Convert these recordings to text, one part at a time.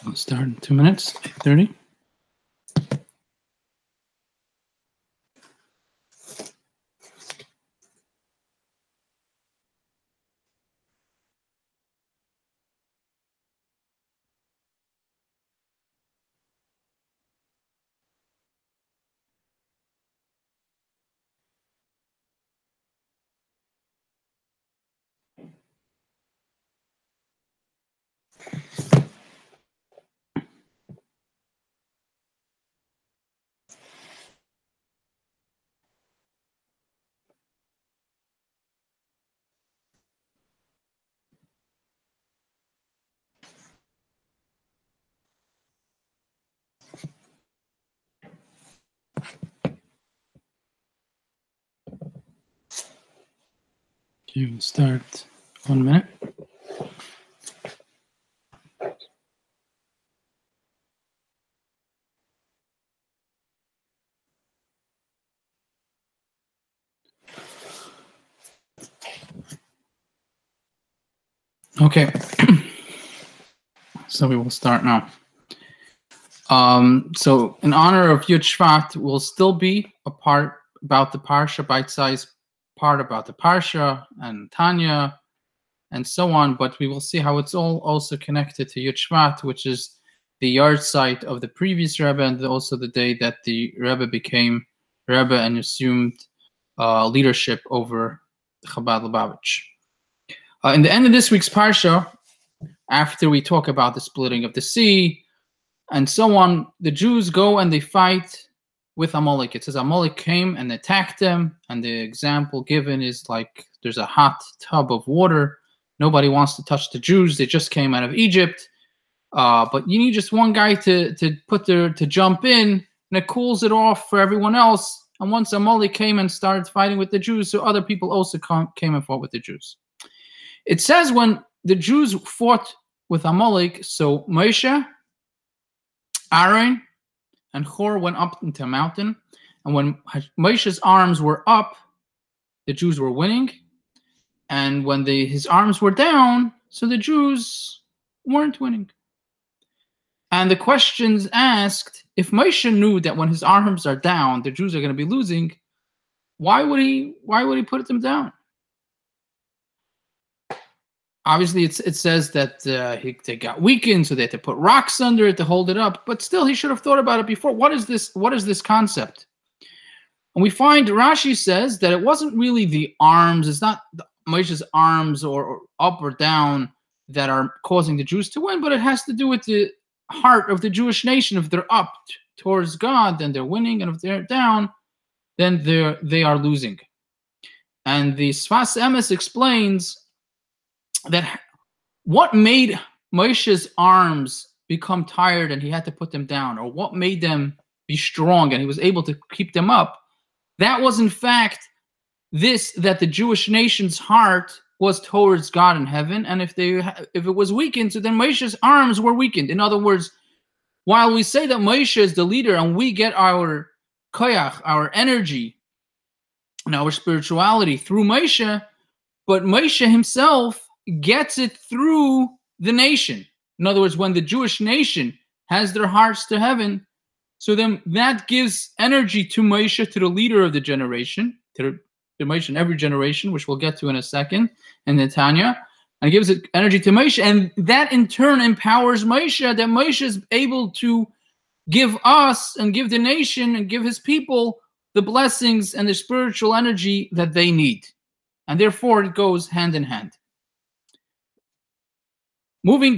We'll start in 2 minutes, 8:30. Okay, we'll start 1 minute. Okay, so we will start now. So in honor of Yud Shvat, will still be a part about the Parsha, bite-sized part about the Parsha and Tanya and so on, but we will see how it's all also connected to Yud Shvat, which is the yard site of the previous Rebbe and also the day that the Rebbe became Rebbe and assumed leadership over Chabad Lubavitch. In the end of this week's Parsha, after we talk about the splitting of the sea and so on, the Jews go and they fight with Amalek. It says Amalek came and attacked them, and the example given is like there's a hot tub of water. Nobody wants to touch the Jews. They just came out of Egypt. But you need just one guy to jump in, and it cools it off for everyone else. And once Amalek came and started fighting with the Jews, so other people also came and fought with the Jews. It says when the Jews fought with Amalek, so Moshe, Aaron, and Hor went up into a mountain. And when Moshe's arms were up, the Jews were winning. And when his arms were down, so the Jews weren't winning. And the questions asked, if Moshe knew that when his arms are down, the Jews are going to be losing, why would he put them down? Obviously, it says that they got weakened, so they had to put rocks under it to hold it up. But still, he should have thought about it before. What is this? What is this concept? And we find Rashi says that it wasn't really the arms. It's not Moshe's arms or up or down that are causing the Jews to win, but it has to do with the heart of the Jewish nation. If they're up towards God, then they're winning, and if they're down, then they are losing. And the Sfas Emes explains that what made Moshe's arms become tired and he had to put them down, or what made them be strong and he was able to keep them up, that was in fact that the Jewish nation's heart was towards God in heaven, and if it was weakened, so then Moshe's arms were weakened. In other words, while we say that Moshe is the leader and we get our koyach, our energy, and our spirituality through Moshe, but Moshe himself gets it through the nation. In other words, when the Jewish nation has their hearts to heaven, so then that gives energy to Moshe, to the leader of the generation, to the Moshe in every generation, which we'll get to in a second, in the Tanya, and gives it energy to Moshe, and that in turn empowers Moshe, that Moshe is able to give us and give the nation and give his people the blessings and the spiritual energy that they need. And therefore it goes hand in hand.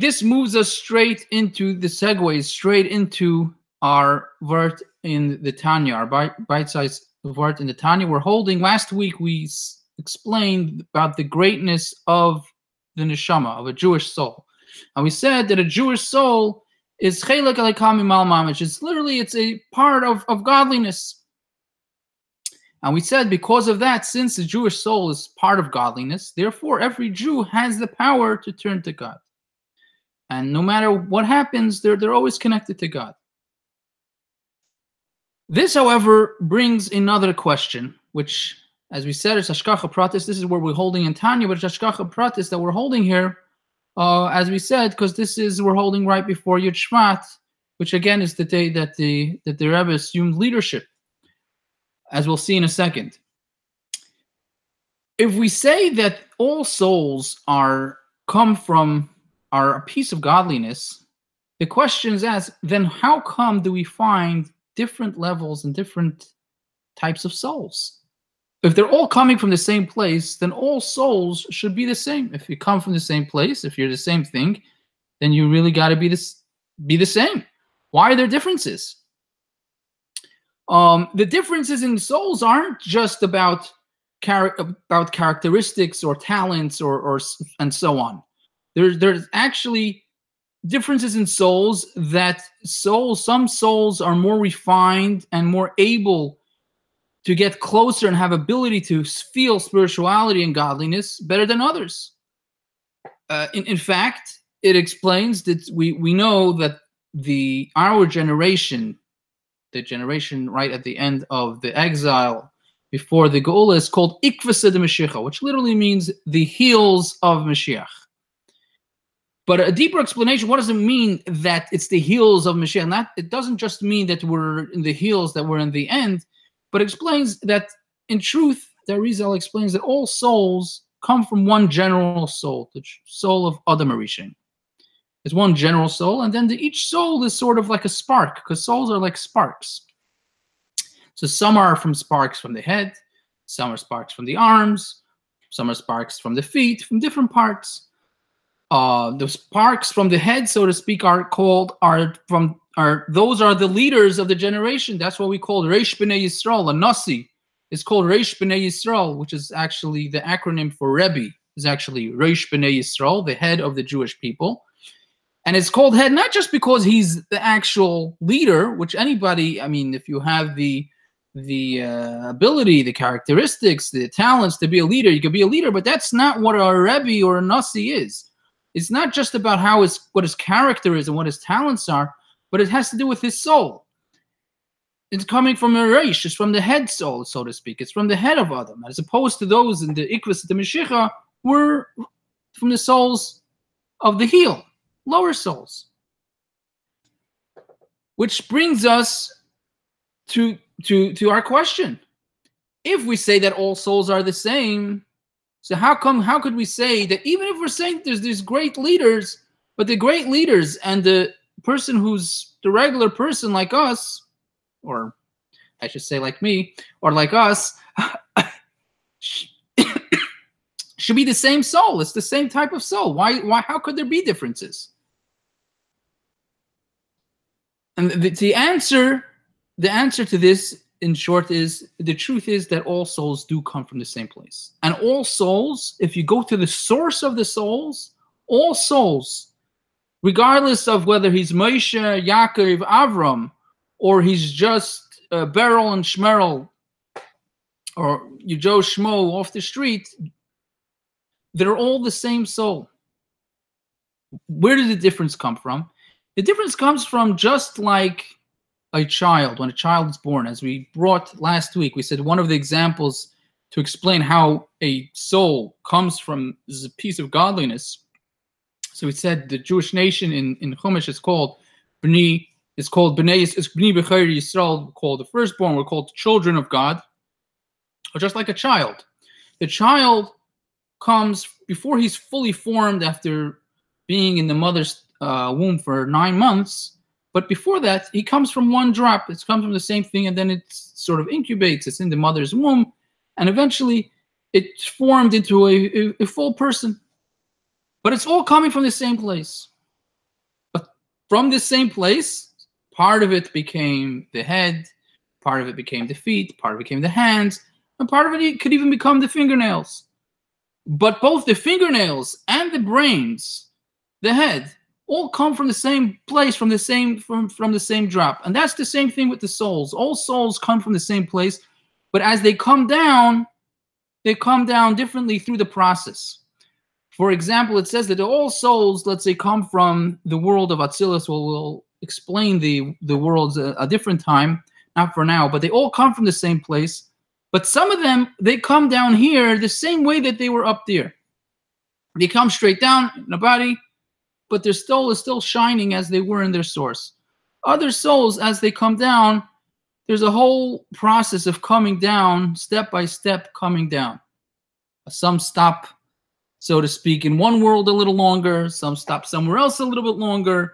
This moves us straight into the segues, straight into our vert in the Tanya, our bite-sized vert in the Tanya we're holding. Last week we explained about the greatness of the neshama, of a Jewish soul. And we said that a Jewish soul is chelek alekam mimal mamish. It's a part of godliness. And we said because of that, since the Jewish soul is part of godliness, therefore every Jew has the power to turn to God. And no matter what happens, they're always connected to God. This, however, brings another question, which, as we said, is Hashkacha Pratis. This is where we're holding in Tanya, but it's Hashkacha Pratis that we're holding here. as we said, because we're holding right before Yud Shvat, which again is the day that the Rebbe assumed leadership, as we'll see in a second. If we say that all souls are a piece of godliness, the question is asked, then how come do we find different levels and different types of souls? If they're all coming from the same place, then all souls should be the same. If you come from the same place, if you're the same thing, then you really got to be the same. Why are there differences? The differences in souls aren't just about characteristics or talents or and so on. There's actually differences in souls some souls are more refined and more able to get closer and have ability to feel spirituality and godliness better than others. In fact, it explains that we know that our generation, the generation right at the end of the exile before the Geula, is called Ikvasa de Mashiach, which literally means the heels of Mashiach. But a deeper explanation, what does it mean that it's the heels of Mashiach? It doesn't just mean that we're in the heels, that we're in the end, but explains that in truth, the Arizal explains that all souls come from one general soul, the soul of Adam Arishin. There's one general soul, and then each soul is sort of like a spark, because souls are like sparks. So some are from sparks from the head, some are sparks from the arms, some are sparks from the feet, from different parts. The sparks from the head, so to speak, those are the leaders of the generation. That's what we call Reish B'nai Yisrael. A Nasi is called Reish B'nai Yisrael, which is actually the acronym for Rebbe, is actually Reish B'nai Yisrael, the head of the Jewish people. And it's called head not just because he's the actual leader, which anybody, I mean, if you have the ability, the characteristics, the talents to be a leader, you can be a leader, but that's not what a Rebbe or a Nasi is. It's not just about what his character is and what his talents are, but it has to do with his soul. It's coming from a reish, it's from the head soul, so to speak. It's from the head of Adam, as opposed to those in the Ikvas, the Mashiach, were from the souls of the heel, lower souls. Which brings us to our question. If we say that all souls are the same, so how could we say that even if we're saying there's these great leaders, but the great leaders and the person who's the regular person like us, or I should say like me, or like us, should be the same soul. It's the same type of soul. How could there be differences? And the answer to this, in short, is the truth is that all souls do come from the same place. And all souls, if you go to the source of the souls, all souls, regardless of whether he's Moshe, Yaakov, Avram, or he's just Beryl and Shmerel, or you Joe Schmo off the street, they're all the same soul. Where did the difference come from? The difference comes from just like a child, when a child is born, as we brought last week, we said one of the examples to explain how a soul comes from this piece of godliness. So we said the Jewish nation in Chumash is called B'nai, it's called B'nai B'chayr Yisrael, called the firstborn, we're called the children of God, or just like a child. The child comes, before he's fully formed after being in the mother's womb for 9 months, but before that, he comes from one drop. It comes from the same thing, and then it sort of incubates. It's in the mother's womb, and eventually it's formed into a full person. But it's all coming from the same place. But from the same place, part of it became the head, part of it became the feet, part of it became the hands, and part of it could even become the fingernails. But both the fingernails and the brains, the head, all come from the same place, from the same drop. And that's the same thing with the souls. All souls come from the same place, but as they come down differently through the process. For example, it says that all souls, let's say, come from the world of Atzilus. We'll explain the worlds a different time, not for now, but they all come from the same place. But some of them, they come down here the same way that they were up there. They come straight down in the body, but their soul is still shining as they were in their source. Other souls, as they come down, there's a whole process of coming down, step by step coming down. Some stop, so to speak, in one world a little longer. Some stop somewhere else a little bit longer.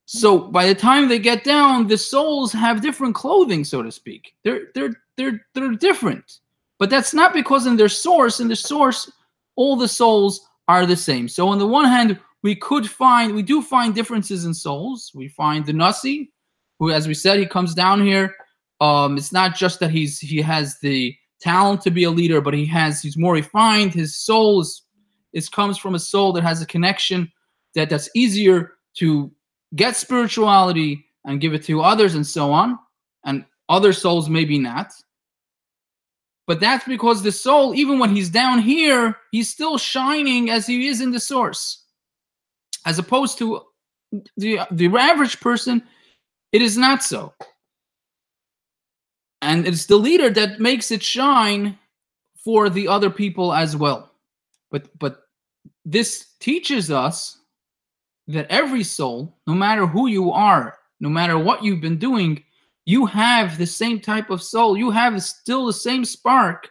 So by the time they get down, the souls have different clothing, so to speak. They're different. But that's not because in their source. In the source, all the souls are the same. So on the one hand, we do find differences in souls. We find the Nasi, who, as we said, he comes down here. It's not just that he has the talent to be a leader, but he's more refined. His soul comes from a soul that has a connection that's easier to get spirituality and give it to others and so on. And other souls maybe not. But that's because the soul, even when he's down here, he's still shining as he is in the source. As opposed to the average person, it is not so. And it's the leader that makes it shine for the other people as well. But this teaches us that every soul, no matter who you are, no matter what you've been doing, you have the same type of soul. You have still the same spark.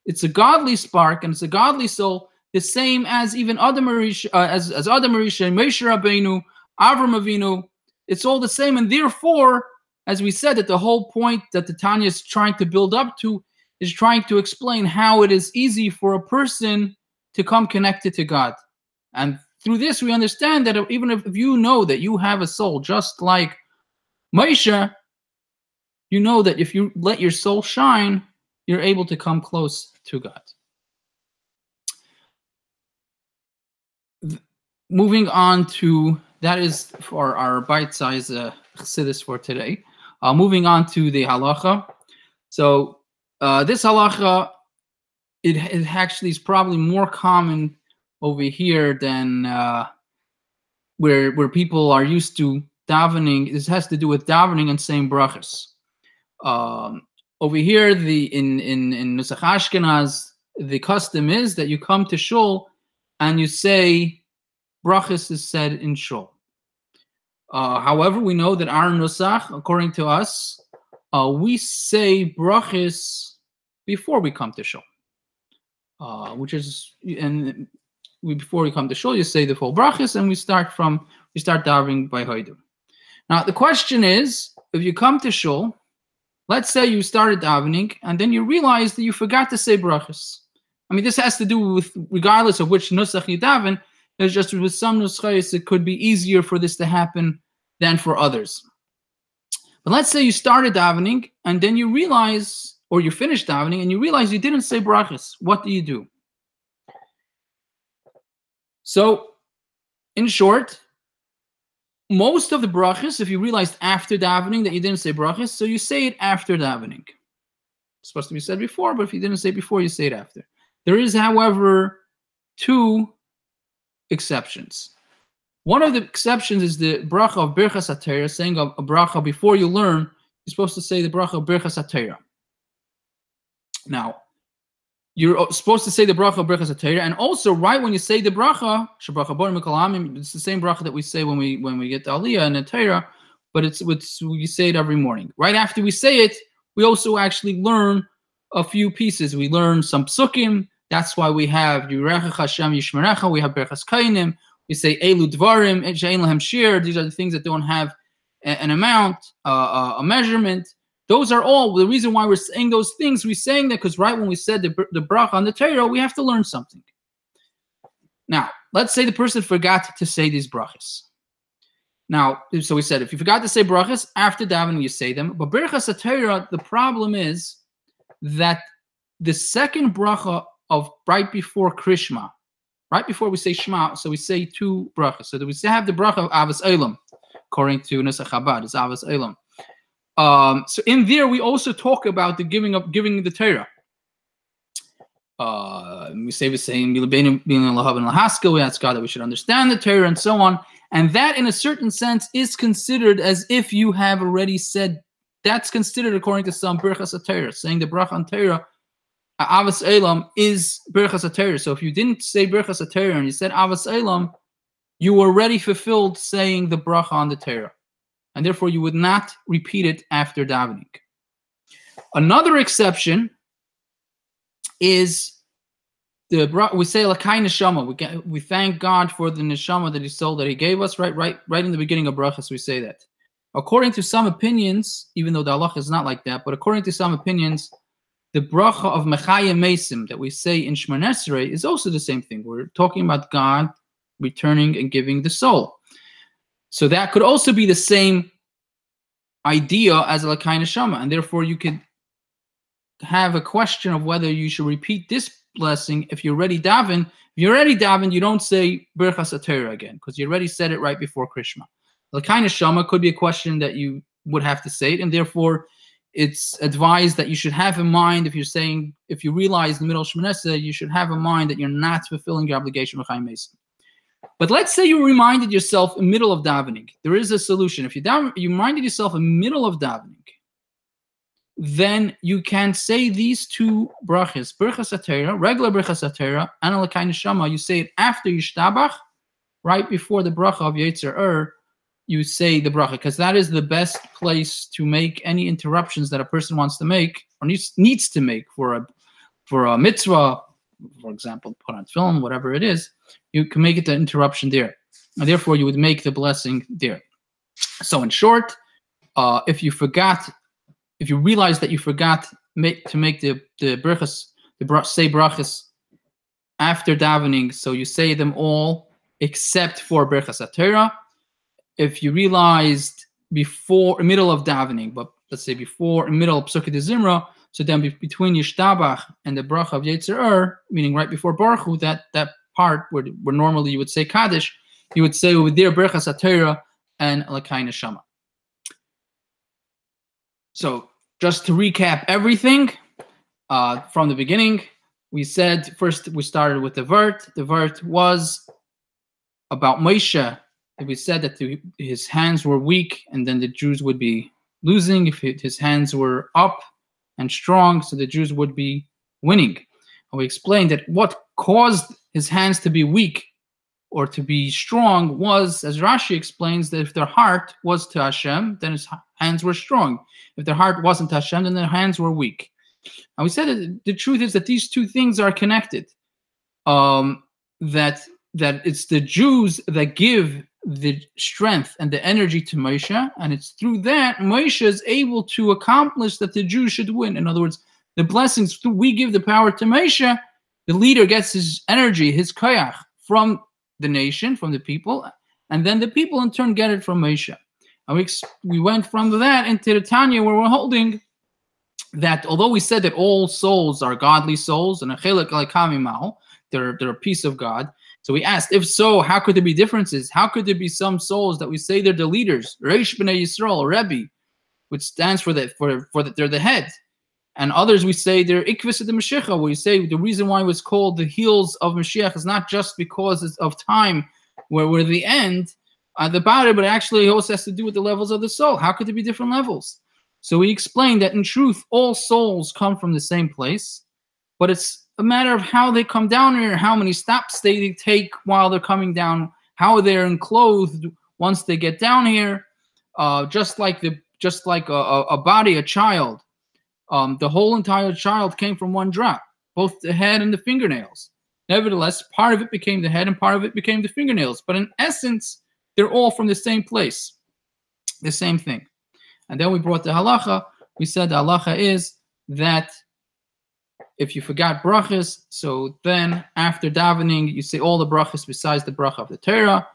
It's a godly spark, and it's a godly soul, the same as even Adam Arisha, as Adam Arisha, Moshe Rabbeinu, Avram Avinu. It's all the same, and therefore, as we said, that the whole point that the Tanya is trying to build up to is trying to explain how it is easy for a person to come connected to God. And through this, we understand that even if you know that you have a soul, just like Moshe, you know that if you let your soul shine, you're able to come close to God. Moving on to, that is for our bite-size chassidus for today. Moving on to the halacha. So this halacha, it actually is probably more common over here than where people are used to davening. This has to do with davening and saying brachas. Over here, in Nusach Ashkenaz, the custom is that you come to shul and you say brachas is said in shul. However, we know that our Nusach, according to us, we say brachas before we come to shul, before we come to shul, you say the full brachas, and we start davening by hoidim. Now the question is, if you come to shul, let's say you started davening, and then you realize that you forgot to say brachas. I mean, this has to do with, regardless of which nusach you daven, it's just with some nuschayos, it could be easier for this to happen than for others. But let's say you started davening, and then you realize, or you finished davening, and you realize you didn't say brachas. What do you do? So, in short, most of the brachas, if you realized after davening that you didn't say brachas, so you say it after davening. It's supposed to be said before, but if you didn't say it before, you say it after. There is, however, two exceptions. One of the exceptions is the bracha of Birchas HaTorah, saying a bracha before you learn. You're supposed to say the bracha of Birchas HaTorah. Now, you're supposed to say the bracha of Birchas HaTorah, and also right when you say the bracha, Shebracha Borim Mikol Ha'amim, it's the same bracha that we say when we get the Aliyah and the Torah, but you say it every morning. Right after we say it, we also actually learn a few pieces. We learn some psukim. That's why we have Yirecha Hashem Yishmerecha. We have Birchas Kainim. We say Elu Dvarim She'ein Lahem Shir. These are the things that don't have an amount, a measurement. Those are all the reason why we're saying those things. We're saying that because right when we said the bracha on the Torah, we have to learn something. Now, let's say the person forgot to say these brachas. Now, so we said if you forgot to say brachas after davening, you say them. But Birchas HaTorah, the problem is that the second bracha of right before Krishma, right before we say Shema, so we say two brachas. So that we have the bracha of Avos Olam, according to Nusach Chabad, it's Avos Olam. So in there, we also talk about the giving the Torah. We say the same, we ask God that we should understand the Torah and so on. And that, in a certain sense, is considered as if you have already said, that's considered, according to some, Birchas HaTorah, saying the bracha on Torah Avos Elam is Birchas HaTorah. So if you didn't say Birchas HaTorah and you said Avos Elam, you already fulfilled saying the bracha on the Torah. And therefore you would not repeat it after davening. Another exception is we say Lakai Neshama. We thank God for the Neshama that that He gave us, right in the beginning of brachas we say that. According to some opinions, even though the halacha is not like that, but according to some opinions, the bracha of Mechayim Mesim that we say in Shemona Esrei is also the same thing. We're talking about God returning and giving the soul. So that could also be the same idea as a Lakai Neshama, and therefore you could have a question of whether you should repeat this blessing if you're already daven. If you're already daven, you don't say Birchas HaTorah again, because you already said it right before Krishma. Lakai Neshama could be a question that you would have to say it, and therefore it's advised that you should have in mind, if you realize in the middle of Shemona Esrei, you should have in mind that you're not fulfilling your obligation with Chaim Mesim. But let's say you reminded yourself in the middle of davening. There is a solution. If you reminded yourself in the middle of davening, then you can say these two brachas, Birchas HaTorah, regular Birchas HaTorah, and Lakai Neshama. You say it after Yishtabach, right before the bracha of Yetzer, you say the bracha, because that is the best place to make any interruptions that a person wants to make or needs to make for a mitzvah, for example, put on film, whatever it is. You can make it the interruption there, and therefore you would make the blessing there. So in short, if you realize that you forgot to make the brachas, say brachas after davening, so you say them all except for Birchas HaTorah. If you realized before, middle of davening, but let's say before, middle of Psukei de Zimra, so then between Yishtabach and the bracha of Yetzer, meaning right before Baruch Hu, that part where normally you would say Kaddish, you would say over there Birchas HaTorah and Lakai Neshama. So just to recap everything from the beginning, we said first we started with the vert. The vert was about Moshe. We said that his hands were weak, and then the Jews would be losing. If his hands were up and strong, so the Jews would be winning. And we explained that what caused his hands to be weak or to be strong was, as Rashi explains, that if their heart was to Hashem, then his hands were strong. If their heart wasn't to Hashem, then their hands were weak. And we said that the truth is that these two things are connected. That it's the Jews that give the strength and the energy to Moshe, and it's through that Moshe is able to accomplish that the Jews should win. In other words, the blessings, we give the power to Moshe, the leader gets his energy, his koyach, from the nation, from the people, and then the people in turn get it from Moshe. And we went from that into the Tanya, where we're holding that although we said that all souls are godly souls, and a chelik l'kamimal, they're a piece of God. So we asked, if so, how could there be differences? How could there be some souls that we say they're the leaders, Reish B'nai Yisrael, Rebbe, which stands for that they're the head, and others we say they're Ikvis of the Mashiach, where we say the reason why it was called the heels of Mashiach is not just because of time, where we're the end, the body, but actually it also has to do with the levels of the soul. How could there be different levels? So we explained that in truth, all souls come from the same place, but it's a matter of how they come down here, how many stops they take while they're coming down, how they're enclosed once they get down here. Just like a body, a child, the whole entire child came from one drop, both the head and the fingernails. Nevertheless, part of it became the head and part of it became the fingernails. But in essence, they're all from the same place, the same thing. And then we brought the halacha. We said the halacha is that if you forgot brachas, so then after davening, you say all the brachas besides the bracha of the Torah.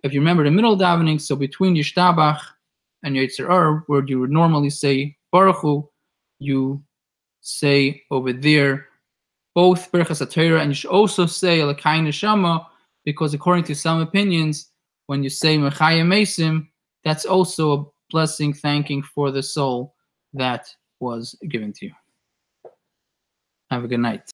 If you remember the middle davening, so between Yishtabach and Yetzer, where you would normally say Baruch Hu, you say over there both Birchas HaTorah, and you should also say Lakai Neshama, because according to some opinions, when you say Mechayim Mesim, that's also a blessing thanking for the soul that was given to you. Have a good night.